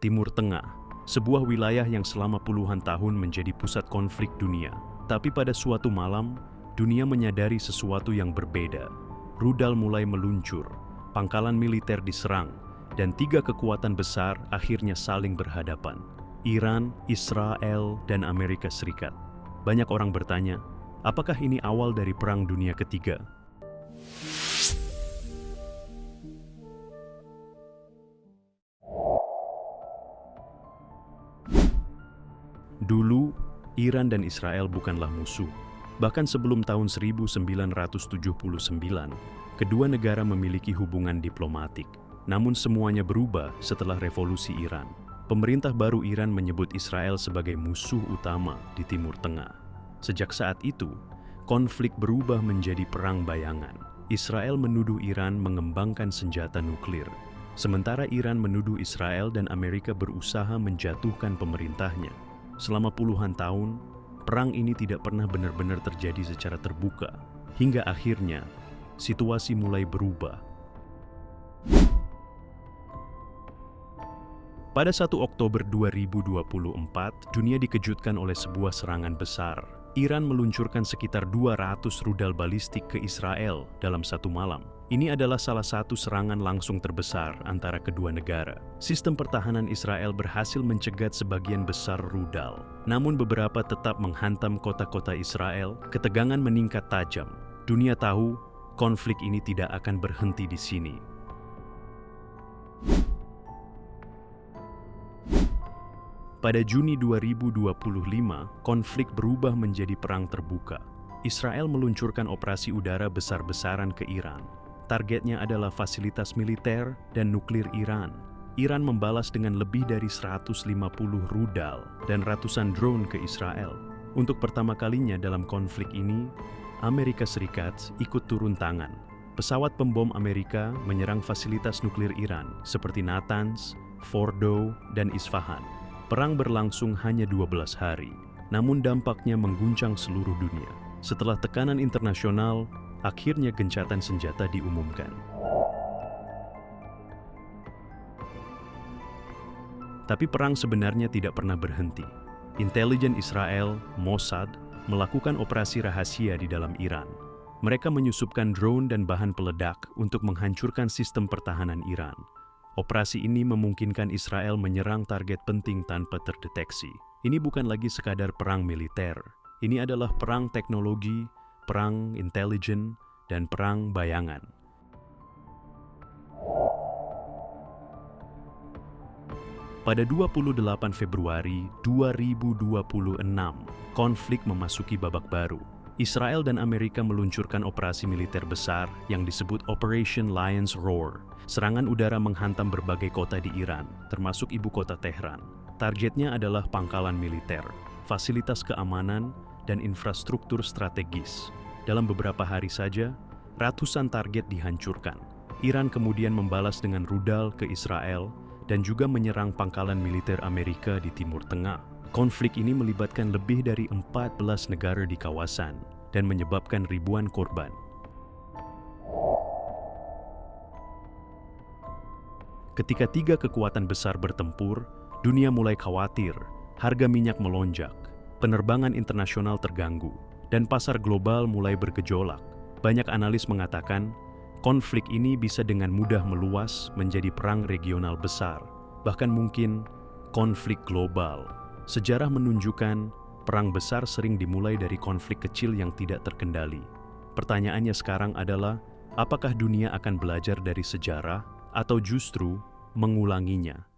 Timur Tengah, sebuah wilayah yang selama puluhan tahun menjadi pusat konflik dunia. Tapi pada suatu malam, dunia menyadari sesuatu yang berbeda. Rudal mulai meluncur, pangkalan militer diserang, dan tiga kekuatan besar akhirnya saling berhadapan. Iran, Israel, dan Amerika Serikat. Banyak orang bertanya, apakah ini awal dari Perang Dunia Ketiga? Dulu, Iran dan Israel bukanlah musuh. Bahkan sebelum tahun 1979, kedua negara memiliki hubungan diplomatik. Namun semuanya berubah setelah revolusi Iran. Pemerintah baru Iran menyebut Israel sebagai musuh utama di Timur Tengah. Sejak saat itu, konflik berubah menjadi perang bayangan. Israel menuduh Iran mengembangkan senjata nuklir. Sementara Iran menuduh Israel dan Amerika berusaha menjatuhkan pemerintahnya. Selama puluhan tahun, perang ini tidak pernah benar-benar terjadi secara terbuka. Hingga akhirnya, situasi mulai berubah. Pada 1 Oktober 2024, dunia dikejutkan oleh sebuah serangan besar. Iran meluncurkan sekitar 200 rudal balistik ke Israel dalam satu malam. Ini adalah salah satu serangan langsung terbesar antara kedua negara. Sistem pertahanan Israel berhasil mencegat sebagian besar rudal. Namun beberapa tetap menghantam kota-kota Israel. Ketegangan meningkat tajam. Dunia tahu konflik ini tidak akan berhenti di sini. Pada Juni 2025, konflik berubah menjadi perang terbuka. Israel meluncurkan operasi udara besar-besaran ke Iran. Targetnya adalah fasilitas militer dan nuklir Iran. Iran membalas dengan lebih dari 150 rudal dan ratusan drone ke Israel. Untuk pertama kalinya dalam konflik ini, Amerika Serikat ikut turun tangan. Pesawat pembom Amerika menyerang fasilitas nuklir Iran seperti Natanz, Fordo, dan Isfahan. Perang berlangsung hanya 12 hari, namun dampaknya mengguncang seluruh dunia. Setelah tekanan internasional, akhirnya gencatan senjata diumumkan. Tapi perang sebenarnya tidak pernah berhenti. Intelijen Israel, Mossad, melakukan operasi rahasia di dalam Iran. Mereka menyusupkan drone dan bahan peledak untuk menghancurkan sistem pertahanan Iran. Operasi ini memungkinkan Israel menyerang target penting tanpa terdeteksi. Ini bukan lagi sekadar perang militer. Ini adalah perang teknologi, perang intelijen, dan perang bayangan. Pada 28 Februari 2026, konflik memasuki babak baru. Israel dan Amerika meluncurkan operasi militer besar yang disebut Operation Lion's Roar. Serangan udara menghantam berbagai kota di Iran, termasuk ibu kota Tehran. Targetnya adalah pangkalan militer, fasilitas keamanan, dan infrastruktur strategis. Dalam beberapa hari saja, ratusan target dihancurkan. Iran kemudian membalas dengan rudal ke Israel dan juga menyerang pangkalan militer Amerika di Timur Tengah. Konflik ini melibatkan lebih dari 14 negara di kawasan dan menyebabkan ribuan korban. Ketika tiga kekuatan besar bertempur, dunia mulai khawatir, harga minyak melonjak, penerbangan internasional terganggu, dan pasar global mulai bergejolak. Banyak analis mengatakan, konflik ini bisa dengan mudah meluas menjadi perang regional besar, bahkan mungkin konflik global. Sejarah menunjukkan perang besar sering dimulai dari konflik kecil yang tidak terkendali. Pertanyaannya sekarang adalah, apakah dunia akan belajar dari sejarah atau justru mengulanginya?